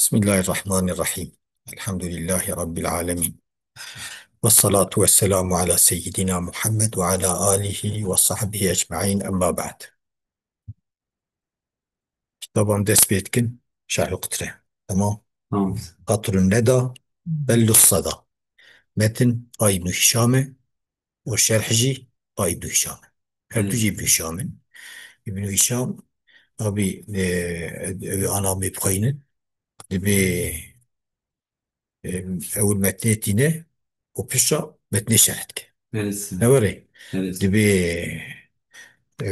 Bismillahirrahmanirrahim. Elhamdülillahi Rabbil alemin. Ve salatu ve selamu ala seyyidina Muhammed ve ala alihi ve sahbihi ecma'in emma ba'd. Kitabım ders etkin şerh-i kıtre. Tamam. Tamam. Katrun neda bellus sada. Metin A İbn-i Hişame ve şerhci A İbn-i Hişame. Her Evet. düz İbn-i Hişam'ın. İbn-i Hişam abi ana mebkayının bir ev metniyetine o pişa metni şerhetke. Neresi? Ne var ya? Neresi? Dibi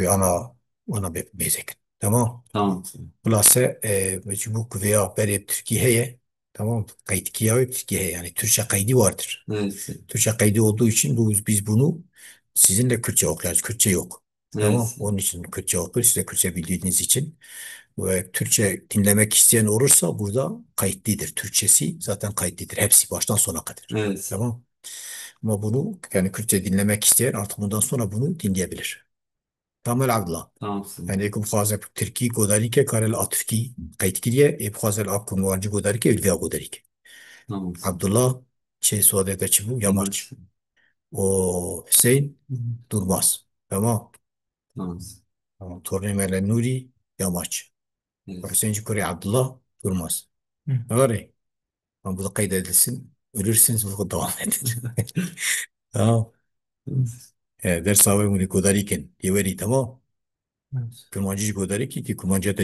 ana bezek. Tamam. Tamam. Kulası mecbuk veya berip Türkiye'ye tamam. Kayıt kiyavi Türkiye'ye yani Türkçe kaydı vardır. Neresi? Türkçe kaydı olduğu için biz bunu sizinle Kürtçe okuyoruz. Kürtçe yok. Tamam. Neresi? Onun için Kürtçe okuyoruz. Siz de Kürtçe bildiğiniz için. Ve Türkçe dinlemek isteyen olursa burada kayıtlıdır. Türkçesi zaten kayıtlıdır. Hepsi baştan sona kadar. Neresi? Tamam. Ama bunu yani Kürtçe dinlemek isteyen artık bundan sonra bunu dinleyebilir. Tamam abla. Tamamsın. Yani ekum fazla Türkiye godari ke karel atfki kayıt kiriye fazla akkum muancı godari ke ülveya godari ke. Tamamsın. Abdullah şey suade de çibu yamaç. Yamaç. O Hüseyin Durmaz. Tamam. Tamamsın. Tamam. Torun Mele Nuri yamaç. O Neresi? Hüseyin Cukuri Abdullah Durmaz. Ne var ya? Ama bu da kaydedilsin. Ölürseniz bu devam edin. Tamam. Neresi? Ders avı muni godari ken. Yeveri tamam. Neresi? Kurmancı godari ki kurmancı da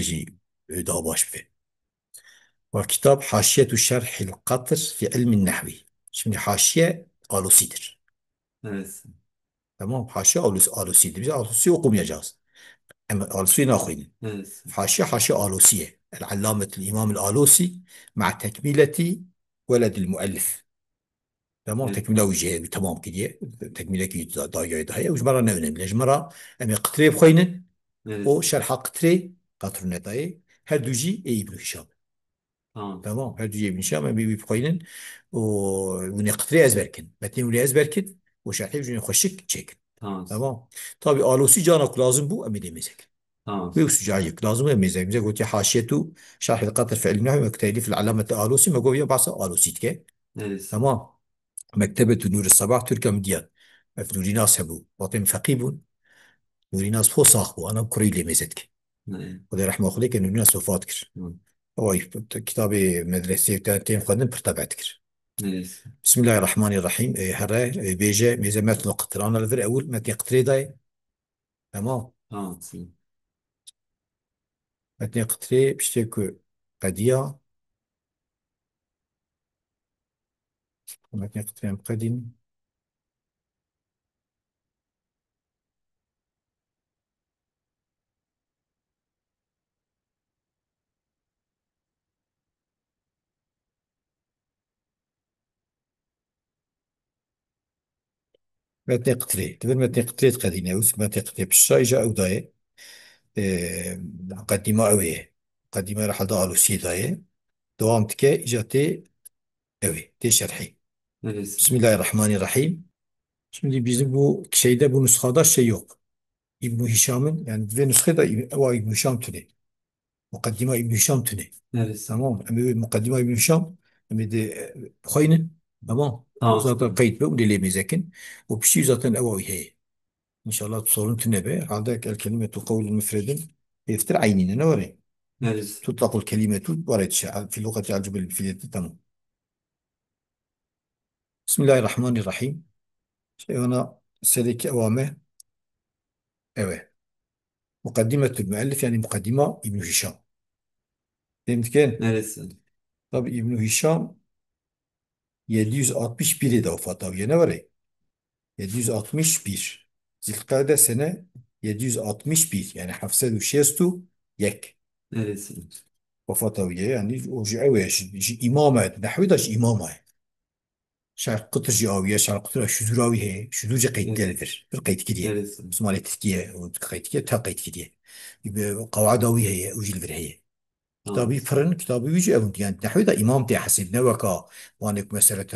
daha baş bir. Ve kitap Haşiyetü Şerhil Katr fi ilmin nehvi. Şimdi haşiye alusidir. Neresi? Tamam. Haşiye alusidir. Biz alusi okumayacağız. Ama alusiyi ne okuyun? Neresi? حاشية آلوسية العلامة الإمام الآلوسي مع تكملة ولد المؤلف تمام Evet. تكملة وجهه تمام كده تكملة كده ضايع ضايع وجمرة نونم لجمرة أمي قطري بخوينن o Neresi? şerha kıtre katrune dahi her düji İbn Hişam. Tamamsın. Tamam her düji İbn Hişam bir koyunun o bunu kıtre ezberkin. Metni bunu ezberkin. O şerhi yüzünü hoşik çekin. Tamamsın. Tamam. Tabi alusi canak lazım bu emin demeyecek. Tamamsın. ويوسجايك لازم يميزك ميزك قلت حاشيته شرح القطر في علم النحو وتأليف العلامة الآلوسي ما قوية بعصا آلوسيتك Neresi? تمام مكتبة نور الصباح تركا مديان في نوري ناس هبو وطن فقيبون نوري ناس فو صاحبو أنا بكري لي ميزتك Neresi? وده رحمة أخليك نوري ناس وفاتك أوي كتابي مدرسة تين خدن برتبعتك Neresi? بسم الله الرحمن الرحيم هرا بيجا ميزامات القطر أنا الفر أول ما تقطري داي تمام Tamamsın. ما تقطري بشتكو قديا ما تقطري قديم متن قطري تبر متن قطري تقدينا وس متن قطري بالشايجة أو داي مقدمة أوي مقدمة راح دا ألوسي داي دوام تكي إجاتي أوي دي شرحي Neresi? بسم الله الرحمن الرحيم. Şimdi bizim bu şeyde bu nüshada şey yok. İbn Hişam'ın yani ve nüshada o İbn Hişam tüne. Mukaddime İbn Hişam tüne. Neresi? Tamam. Ama mukaddime İbn Hişam ama de koyun. Tamam. O zaten Tamamsın. kayıt be ulelemeyecekin. O bir şey zaten ev o iyi. İnşallah sorun tünebe. Halde el kelimetu kavlu müfredin. يفتر عينين أنا وري Neresi? تطلق الكلمة ورد في اللغة العربية الفيلة تمام. بسم الله الرحمن الرحيم. شيء هنا سلك أوامه أوه مقدمة المؤلف يعني مقدمة ابن هشام. فهمت كان؟ Neresi? طب ابن هشام 761'de vefat abi ne var ya? 761. Zilkade sene 761 yani hafsadu şestu yek Neresi? vefat abi yani o ewe imame nahvi da imama شعر قطر جاوية شعر قطر شذراوي هي شذوج قيد Neresi? دلفر القيد كديه Neresi? بسمالي تركيا وقيد كديه تا قيد كديه يبقى قواعدوي هي وجيل فر هي كتابي Tamamsın. فرن كتابي ويجي أبن يعني نحوي دا إمام تي حسب نوكا وانك مثلا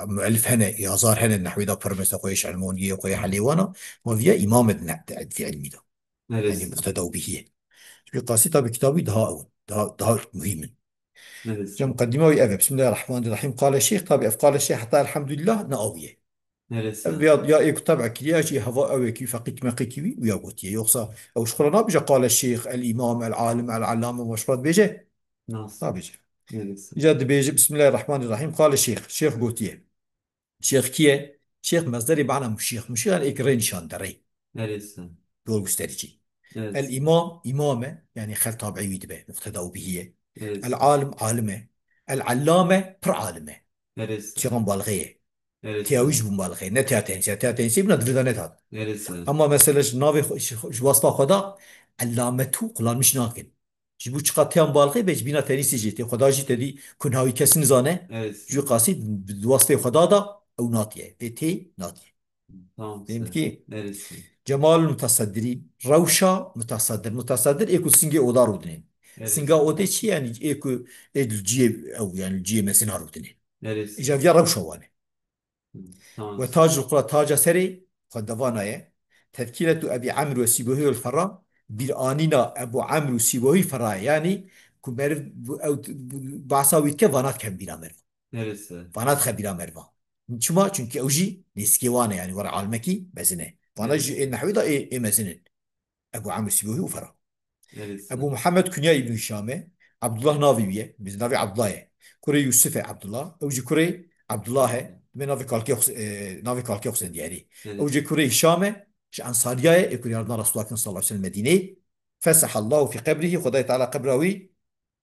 مؤلف هنا يازار هنا نحوي دا فر مثلا قويش علمونية وقوي حليوانا وفيا إمام في علمي دا يعني Neresi? مقتدى به في قاسي تابي كتابي ده مهم Neresi? جا مقدمة ويأبى بسم الله الرحمن الرحيم قال الشيخ طبعا قال الشيخ حتى الحمد لله نأويه Neresi? يا إيك طبع كلياجي هوا أويكي فقيك ما قيكي ويا قوتي يوصى أو شكرا بيجا قال الشيخ الإمام العالم العلامة وشفرات بيجي ما Nasıl? بيجي Neresi? جاد بيجي بسم الله الرحمن الرحيم قال الشيخ شيخ قوتي شيخ كيه شيخ مصدري بمعنى مشيخ يعني إكرين شان دري Neresi? يقول مسترجي Neresi? الإمام إمامة يعني خل تابعي ويدبه مقتدى به Neresi? العالم عالمه العلامة پر عالمه Neresi? تيغان بالغيه Neresi? تياويش بون بالغيه نتيا تنسي بنا دريدانت هاد Neresi? اما مثلا ناوي جواستا خدا علامتو قلان مش ناكن جبو چقا تيان بالغي بيج بينا تنسي جيتي خدا جي تدي كن هاوي كسن زانه Neresi? جو قاسي بواسطه خدا دا او ناتيه بيتي ناتيه Tamam فهمت sen. كي Neresi? جمال المتصدرين روشا متصدر ايكو سنجي اودا رودنين سنجا Neresi? اودي شي يعني ايكو الجي او يعني الجي مثلا رودنين Neresi? اجا روشا وانه Tamam sen. وتاج القرى تاج سري قد دفانايا تذكرة أبي عمرو وسيبويه الفراء بالآنينا أبو عمرو وسيبويه الفراء يعني كمرف أو بعصاوي كفانات كم بلا مرفا Neresi? فانات خبيرا مرفا شما çünkü أوجي نسكيوانا يعني ورا عالمكي بزنه فانا جي Neresi? النحوي ده إيه مزنن أبو عمرو سيبويه وفراء Neresi? أبو محمد كنيا ابن هشام عبد الله نافي biz نافي عبد الله كوري يوسف عبد الله أو جي كوري عبد الله من نافي كالكي نافي كالكي حسين يعني أو جي Neresi? كوري هشام ش أنصارية يكون يردنا رسول الله صلى الله عليه وسلم المدينة فسح الله في قبره خدای تعالى قبره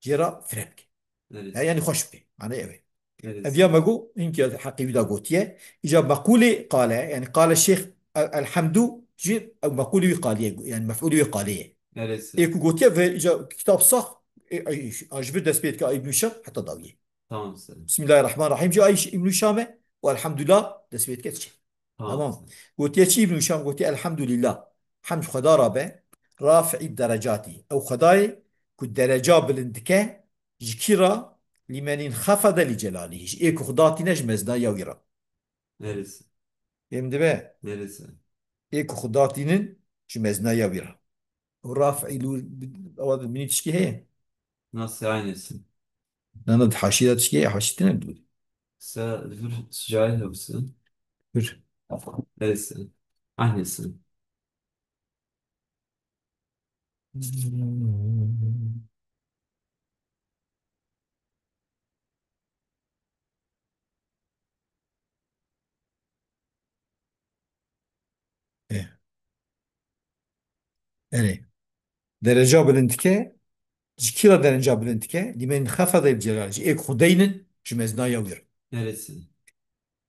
جرا فرنك Neresi? يعني خوش به معناه إيه أبيا Neresi? مجو إنك حقي ودا قوتيه إجا مقولة قال يعني قال الشيخ الحمد جي أو مقولة قاليه يعني مفعول قاليه Neresi? إيكو قوتيه في إجا كتاب صح أجبر دست بيت كابن هشام حتى ضاوية Tamam sen. بسم الله الرحمن الرحيم جاء ابن هشام والحمد لله دست بيت كتشي Tamam تمام sen. قلت يا ابن هشام قلت الحمد لله حمد خدا رابع رافع الدرجات أو خداي كالدرجة بالانتكاء ذكرى لمن انخفض لجلاله إيكو خداتي نجمزنا يويرا Neresi? يمد بقى Neresi? إيكو خداتي نجمزنا يويرا ورافع أول من تشكي هي Nasıl aynısı? أنا حاشية تشكي حاشيتنا دول Sen cahil yoksun. bir Neresi? Aynısı. إيه يعني درجة بالانتكاء كلا درجة بالانتكاء لمن خفض الجلال إيك خدين جمزنا يوير Neresi?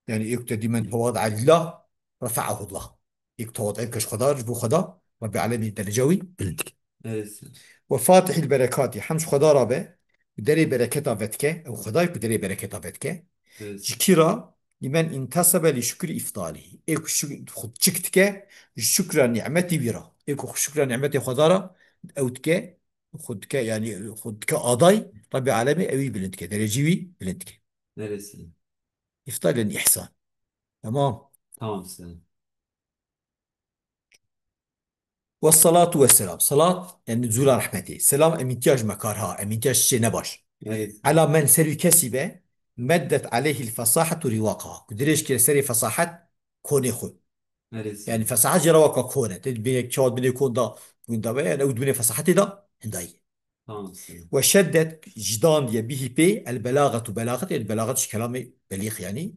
يعني إيك تدي من تواضع الله رفعه الله إيك تواضع كش خدا رجبو خدا ربي العالمين درجوي بالانتكاء Neresi? وفاتح البركات حمش خدا رابع بدري بركة فتكة أو خداي بدري بركة فتكة Neresi? كلا لمن انتسب لشكر إفضاله إيك خد شكتك شكرا نعمتي بيرا إيك شكرا نعمتي خدارة أو تك خدك يعني خدك قضاي ربي عالمي أوي بلندك درجيوي بلندك Neresi? إفضال يعني إحسان تمام Tamam sen. والصلاة والسلام صلاة يعني نزول رحمتي سلام امتياج مكارها امتياج شيء نباش Neresi? على من سر كسبه مدت عليه الفصاحة رواقها قدريش كده سري فصاحة كوني خو Neresi? يعني فصاحة جرواقها كونة تدبينك شاد بني يكون دا من دا بقى أو دبني فصاحتي دا هنداي Tamam sen. وشدت جدان يا به بي البلاغة بلاغة يعني بلاغة كلام بليغ يعني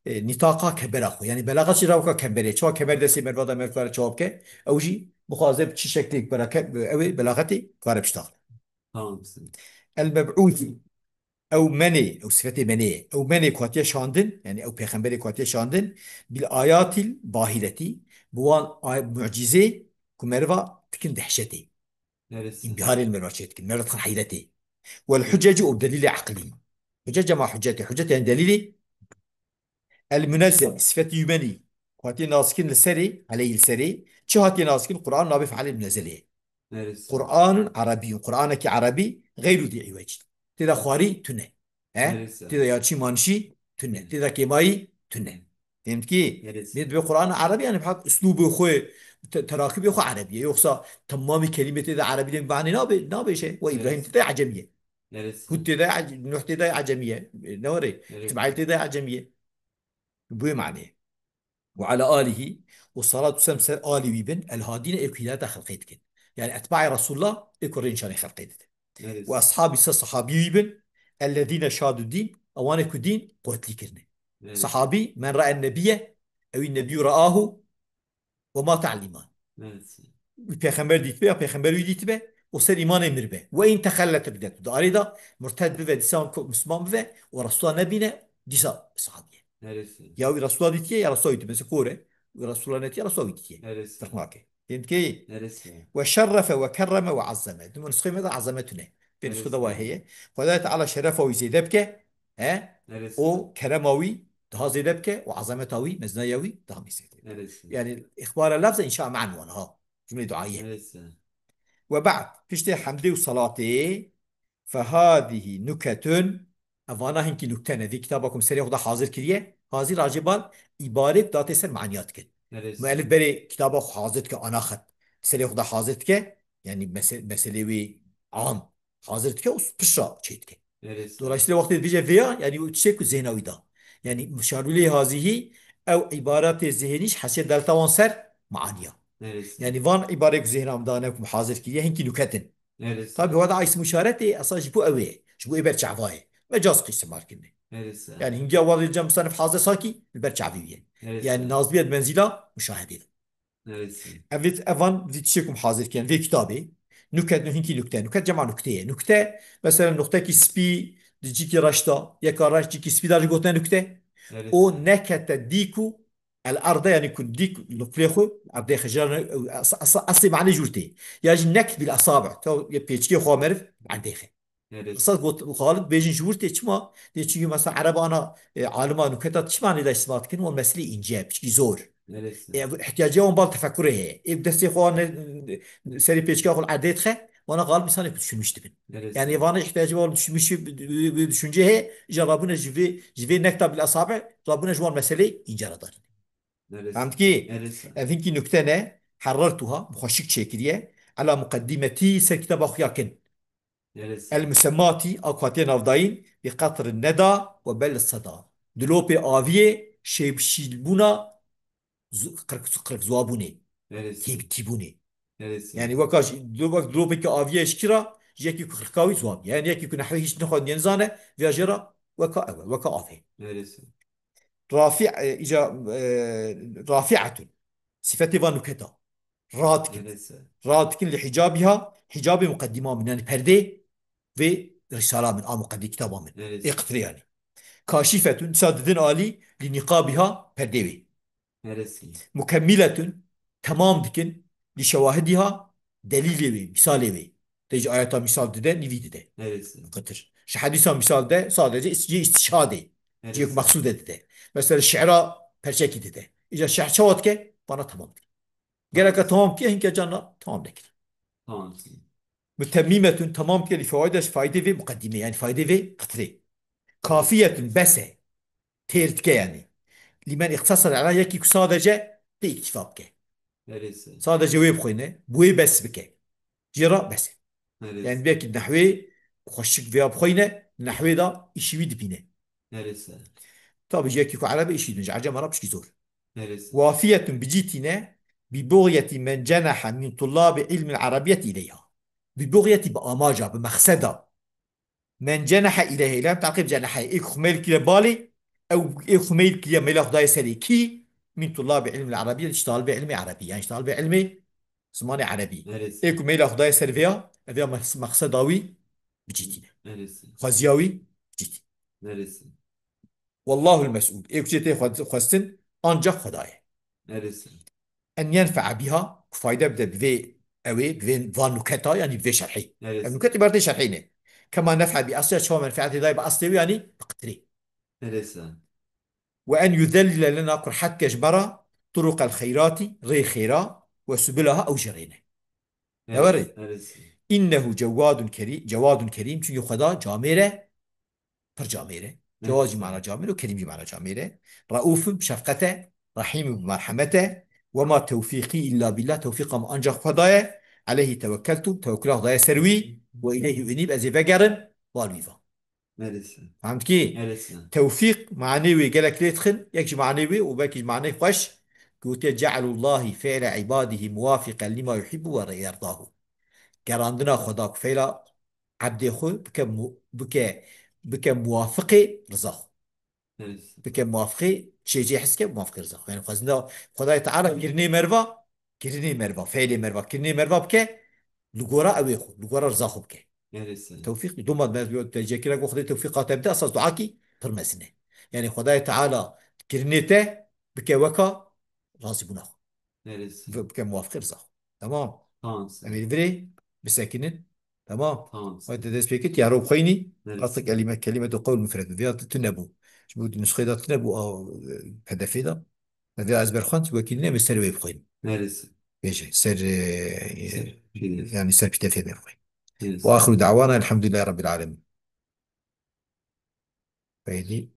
نطاقا كبره يعني بلاغة جرواقها كبره شو كبر دسي مروادا مركار شواب كه أوجي مخاطب شي شكلك بركة أو بلاغتي قارب اشتغل Tamam sen. المبعوث او مني او صفت مني او مني كواتيا شاندن يعني او پیغمبر كواتيا شاندن بالايات الباهرة بوان معجزه كمروا تكن دهشتي Neresi? انبهار المروا تكن مروا تكن حيرتي والحجج او دليل عقلي حجج مع حجتي حجتي يعني دليلي المنزل صفت يمني كواتيا ناسكن السري عليه السري شهاتي ناسكن القران نابف على المنزله Neresi? قرآن عربي قرآنك عربي غير ذي عوج تدا خواري تنه ها Neresi? تدا ياتشي مانشي تنه تدا كيماي تنه فهمت كي Neresi? بيد بقرآن عربي يعني بحق اسلوب خوي تراكيب خو عربيه يوخصا تمامي كلمه تدا عربي معنى نابي شيء وابراهيم Neresi? تدا عجميه Neresi? هود تدا نوح تدا عجمية نوري Neresi? تبعي تدا عجمية بوي معنى وعلى آله والصلاة والسلام سر آله ويبن الهادين إكوينات خلقيتك يعني أتباع رسول الله إكورين شان خلقيتك Neresi? وأصحابي صحابي ويبن الذين شهدوا الدين أوانك الدين قلت لي كرني Neresi? صحابي من رأى النبي أو النبي رآه وما تعليمان Neresi? پیغمبر دیت به پیغمبر دیت به و سر ایمان امر به و این تخلت بدت داری دا مرتد به دیسان مسلمان به و رسول نبینه دیسا صحابیه Neresi? یا رسول دیتیه یا رسول دیت مثل کوره و رسول نتیه رسول دیتیه Neresi? فرقناکه فهمت کی Neresi? وشرف وكرم وعظمه دم نسخه ماذا عظمتنا بين سخده Neresi? وهي خدای تعالی شرفه ويزيد بك ها Neresi? او كرموي ده زيد بك وعظمتوي مزنايوي ده ميزيد Neresi? يعني اخبار اللفظ انشاء معنى ها جمله دعائيه Neresi? وبعد بيشتي حمدي وصلاتي فهذه نكت أفانا هنكي نكتة في كتابكم سريع خدا حاضر كريه هذه راجبال عبارة داتي سر معنيات كن مؤلف Neresi? بري كتابه حاضر كأنا خد سريع خدا حاضر ك يعني مسألة وي عام حاضر ك وس بشرا شيء ك Neresi? dolayısıyla وقت بيجي فيها يعني تشيك زهنوي ده يعني مشارولي هذه أو عبارات ذهنيش حسيت دلتا سر معانيها Neresi? يعني فان عبارة ذهن دانك محاضر كريه هنكي نكتن طيب Neresi? هو ده اسم مشارته اصلا جبو اوي جبو ايبر شعباي مجاز قيس ماركني Neresi? يعني هنجي اول الجنب صنف حاضر ساكي البر شعبيه يعني Neresi? نازبيه منزله مشاهده Neresi? افيت افان فيت شيكم حاضر كان في كتابي نكت هنكي نكته نكت جمع نكته نكته مثلا نقطه كي سبي ديجيكي رشتا يا كاراش جيكي سبي دار قلت نكته او Neresi? نكت ديكو الارض يعني كل ديك نقليخو الارض خجار اصلي معنى جورتي يجي نكت بالاصابع تو يبيتشكي خامر عندي قصة Neresi? قلت وخالد بيجن جورتي تشما دي مثلا عرب انا عالمان وكذا تشما لا اسمات كن والمسلي انجاب شي زور Neresi? احتياجهم بال تفكره هي يبدا سيخوان سري بيشكا خل عديت خه وانا غالب انسان كنت düşünmüş tibin يعني Neresi? وانا احتياجي بال düşünmüş düşünce هي جربنا جيفي نكتة بالاصابع ربنا جوان مسألة انجردار Neresi? فهمت كي Neresi? هذيك نكتة أنا حررتها بخشيك شكلية على مقدمتي سر كتاب أخويا كن Neresi? المسماتي أقواتين أفضاين بقطر الندى وبل الصدى دلوبي آفيه شيبشيلبونا قرق زوابوني Neresi? تيبوني Neresi? يعني وكاش دلوبي كآفيه شكرا جيكي قرقاوي زواب يعني يكي كنا حوي هيش نخوض ينزانه فياجرا وكا آفيه Neresi? رافع إجا رافعة صفتي فانوكتا راتكن Neresi? راتكن لحجابها حجاب مقدمة من يعني پرده و رسالة من مقدمة كتابة من Neresi? اقتر يعني كاشفة ساددين آلي لنقابها پرده وي Neresi? مكملة تمام دكن لشواهدها دليل وي مثال وي تيجي آياتا مثال ده نيفي ده Neresi? قطر حديثا مثال ده sadece istişade ciyek Neresi? maksud de mesela şiira perçeki de İca şiir çavat ke bana tamam Tamam. gerek tamam ki hinke canla tamam de Tamam. mütemmimetün tamam ki fayda ve mukaddime yani fayda ve kıtre Neresi? kafiyetün bese tertke yani limen iktasar ala yeki sadece de iktifak ke Neresi? sadece ve bkhine bu bes bike cira bes yani Neresi? belki nahvi خوشك ve bkhine nahvi da işi dibine Neresi? tabi yeki ku arabe işi dince acem arapski zor Neresi? وافية بجيتنا ببغية من جنح من طلاب علم العربية إليها ببغية بأماجة بمقصدة من جنح إليها لم تعقب جنحي إيك خميل كلا بالي أو إيك خميل كلا ملا خداي سري كي من طلاب علم العربية يشتغل بعلم عربي يعني يشتغل بعلم زمان عربي Neresi? إيك ميلا خداي سري فيها مقصداوي بجيتنا Neresi? خزياوي بجيتي Neresi? والله المسؤول إيك جيتي خواستن أنجح خداي Neresi? أن ينفع بها فايدة بدأ بذي أوي بذي فان نكتا يعني بذي شرحي Neresi? النكت عبارة شرحينه كما نفع بأصل شو منفعته ذي بأصله يعني بقدره Neresi? وأن يذلل لنا قرحة كجبرة طرق الخيرات غير خيرا وسبلها أو جرينه Neresi? يوري Neresi? إنه جواد كريم çünkü خدا جاميرة پر جاميرة جواز Neresi? بمعنى جاميرة وكريم بمعنى جاميرة رؤوف بشفقته رحيم بمرحمته وما توفيقي إلا بالله توفيق ما أنجح خدايا عليه توكلت توكله خدايا سروي وإليه أنيب أزي فقرن مرسى. فهمت كي؟ مرسى. توفيق معنوي قال لك ليه تخن يكش معنوي وباكي معنوي خوش. قلت جعل الله فعل عباده موافقا لما يحب ويرضاه. قال عندنا خداك فعل عبد خو بك موافقة رزاق. مرسى. بك موافقة شيء جي حسك موافقة رزاق يعني خزنا خداي تعالى كرني مرفا. كرني مرفا فعل مرفا كرني مرفا بك لغورا أويخو لغورا رزاق بك. مرسى. توفيق دوما ما تجي كده خدای توفیق تبدا اساس دعاكي فرمسنه يعني خدای تعالى كرنيته بك وكا راسي بناخ مرسى. بك موافق رزاق. تمام. تانسة. امي فري بساكنين. تمام. تانسة. وانت داس بيكت يا روب خيني. قصدك مرسى. كلمة قول مفرد فيها تنبو. شو نسخة ده تنبو او هدف ده. هذا ازبر خانت وكيلنا بسر ويبخين. مرسى. بيجي سر سر في يعني سر بتفهم يبخين. مرسى. واخر دعوانا الحمد لله رب العالمين. فهذه